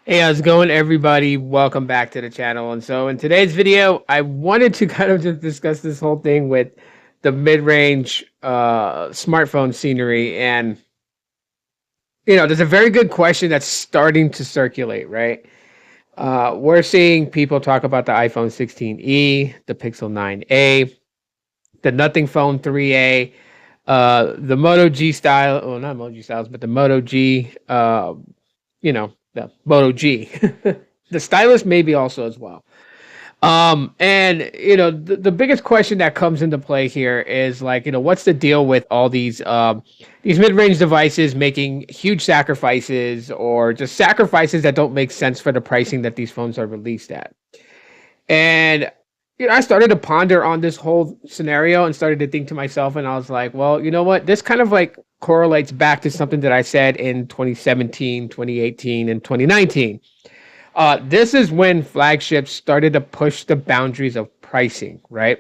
Hey, how's it going, everybody? Welcome back to the channel. And so in today's video, I wanted to kind of just discuss this whole thing with the mid-range smartphone scenery. And, there's a very good question that's starting to circulate, right? We're seeing people talk about the iPhone 16e, the Pixel 9a, the Nothing Phone 3a, the Moto G style, well, not Moto G styles, but the Moto G, the Moto G. The stylus maybe also as well. And the biggest question that comes into play here is like, what's the deal with all these mid-range devices making huge sacrifices or just sacrifices that don't make sense for the pricing that these phones are released at? And I started to ponder on this whole scenario and started to think to myself, and I was like, well, you know what? This kind of like correlates back to something that I said in 2017, 2018, and 2019. This is when flagships started to push the boundaries of pricing, right?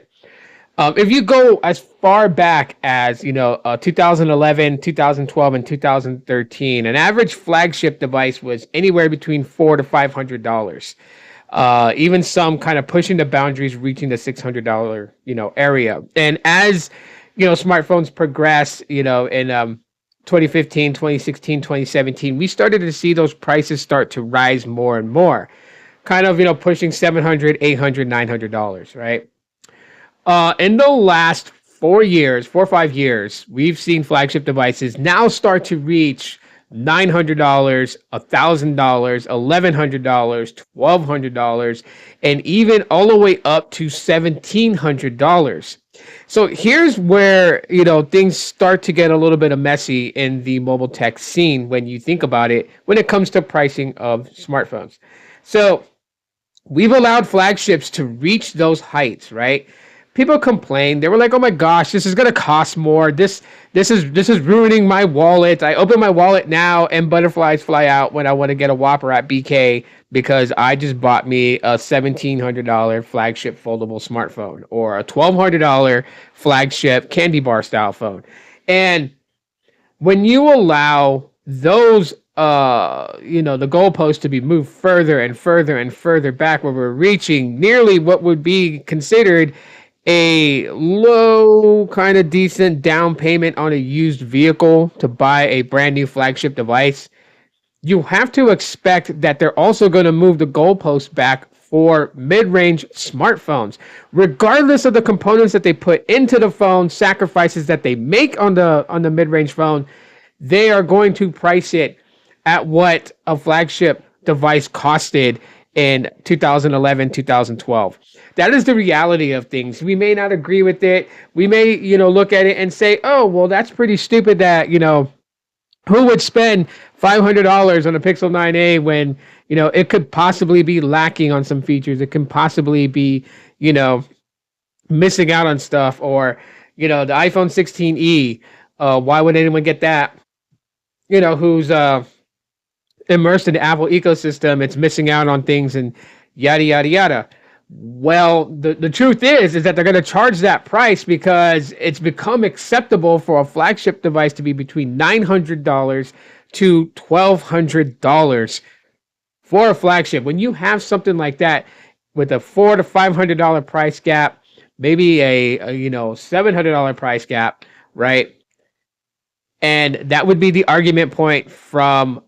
If you go as far back as 2011, 2012, and 2013, an average flagship device was anywhere between $400 to $500. Even some kind of pushing the boundaries, reaching the $600 area. And as smartphones progress, in 2015, 2016, 2017, we started to see those prices start to rise more and more, kind of pushing $700, $800, $900, right? In the last 4 years, 4 or 5 years, we've seen flagship devices now start to reach $900, $1,000, $1,100, $1,200, and even all the way up to $1,700. So here's where things start to get a little bit of messy in the mobile tech scene when you think about it when it comes to pricing of smartphones. So we've allowed flagships to reach those heights, right? People complained. They were like, "Oh my gosh, this is gonna cost more. This is ruining my wallet. I open my wallet now, and butterflies fly out when I want to get a Whopper at BK because I just bought me a $1,700 flagship foldable smartphone or a $1,200 flagship candy bar style phone." And when you allow those the goalposts to be moved further and further and further back, where we're reaching nearly what would be considered a low kind of decent down payment on a used vehicle to buy a brand new flagship device, you have to expect that they're also going to move the goalposts back for mid-range smartphones, regardless of the components that they put into the phone, sacrifices that they make on the mid-range phone. They are going to price it at what a flagship device costed in 2011, 2012. That is the reality of things. We may not agree with it. We may, look at it and say, oh, well, that's pretty stupid that, who would spend $500 on a Pixel 9a when, it could possibly be lacking on some features. It can possibly be, missing out on stuff, or, the iPhone 16e. Why would anyone get that? Who's immersed in the Apple ecosystem, it's missing out on things and yada yada yada. Well, the truth is that they're going to charge that price because it's become acceptable for a flagship device to be between $900 to $1,200 for a flagship. When you have something like that with a $400 to $500 price gap, maybe a $700 price gap, right? And that would be the argument point from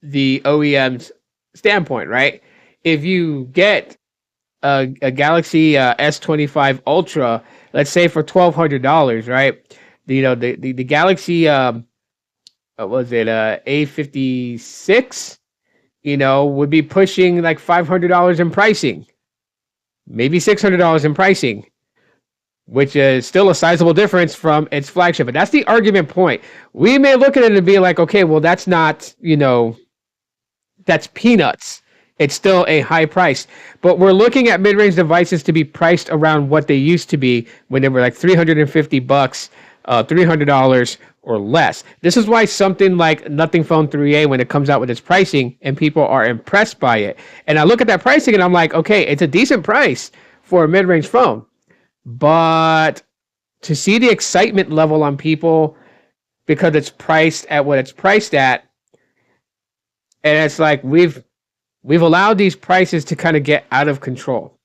the OEM's standpoint, right? If you get a Galaxy S25 Ultra, let's say for $1,200, right? The Galaxy what was it, A56, would be pushing like $500 in pricing, maybe $600 in pricing, which is still a sizable difference from its flagship. But that's the argument point. We may look at it and be like, okay, well, that's not, that's peanuts. It's still a high price. But we're looking at mid-range devices to be priced around what they used to be when they were like $350, $300 or less. This is why something like Nothing Phone 3a, when it comes out with its pricing, and people are impressed by it. And I look at that pricing and I'm like, okay, it's a decent price for a mid-range phone. But to see the excitement level on people because it's priced at what it's priced at, and it's like we've we've allowed these prices to kind of get out of control.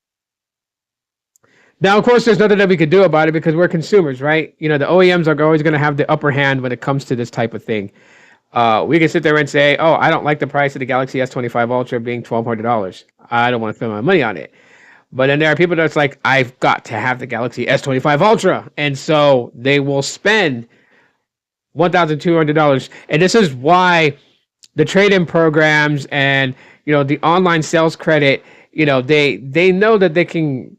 Now, of course, there's nothing that we could do about it because we're consumers, right? You know, the OEMs are always going to have the upper hand when it comes to this type of thing. We can sit there and say, oh, I don't like the price of the Galaxy S25 Ultra being $1,200. I don't want to spend my money on it. But then there are people that's like, I've got to have the Galaxy S25 Ultra. And so they will spend $1,200. And this is why the trade-in programs and, you know, the online sales credit, you know, they know that they can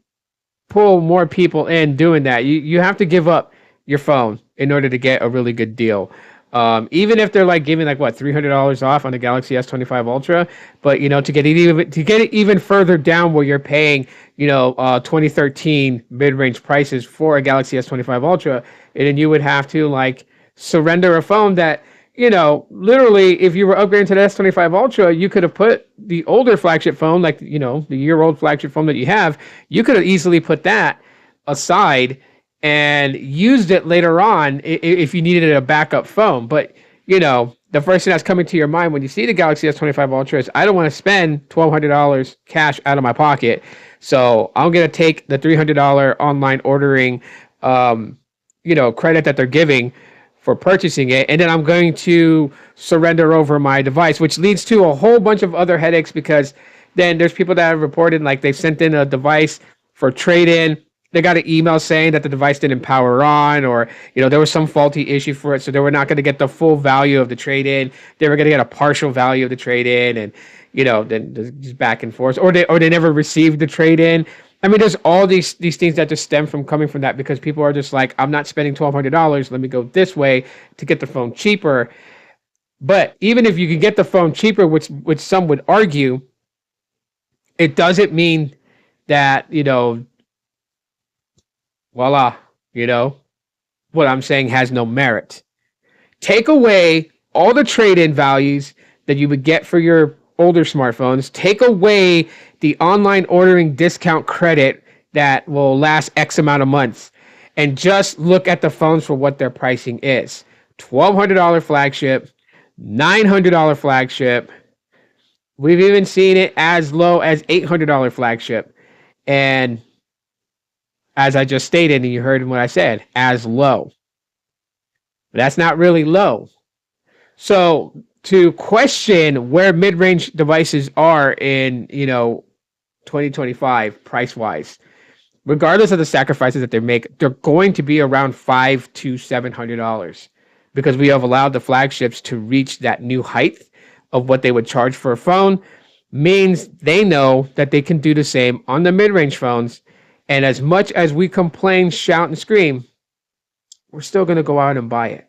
pull more people in doing that. You have to give up your phone in order to get a really good deal. Even if they're like giving like what $300 off on the Galaxy S25 Ultra, but you know, to get it even further down where you're paying, you know, 2013 mid-range prices for a Galaxy S25 Ultra, and then you would have to like surrender a phone that, you know, literally if you were upgrading to the S25 Ultra, you could have put the older flagship phone, like, you know, the year-old flagship phone that you have, you could have easily put that aside and used it later on if you needed a backup phone. But, you know, the first thing that's coming to your mind when you see the Galaxy S25 Ultra is, I don't want to spend $1,200 cash out of my pocket. So I'm going to take the $300 online ordering, you know, credit that they're giving for purchasing it, and then I'm going to surrender over my device, which leads to a whole bunch of other headaches, because then there's people that have reported like they've sent in a device for trade-in. They got an email saying that the device didn't power on, or, you know, there was some faulty issue for it, so they were not going to get the full value of the trade-in. They were going to get a partial value of the trade-in, and, you know, then just back and forth, or they never received the trade-in. I mean, there's all these things that just stem from coming from that, because people are just like, I'm not spending $1,200. Let me go this way to get the phone cheaper. But even if you can get the phone cheaper, which some would argue, it doesn't mean that, you know, voila, you know, what I'm saying has no merit. Take away all the trade-in values that you would get for your older smartphones. Take away the online ordering discount credit that will last X amount of months, and just look at the phones for what their pricing is. $1,200 flagship, $900 flagship. We've even seen it as low as $800 flagship. And as I just stated, and you heard what I said, as low. But that's not really low. So to question where mid-range devices are in, you know, 2025 price-wise, regardless of the sacrifices that they make, they're going to be around $500 to $700, because we have allowed the flagships to reach that new height of what they would charge for a phone. Means they know that they can do the same on the mid-range phones. And as much as we complain, shout, and scream, we're still going to go out and buy it.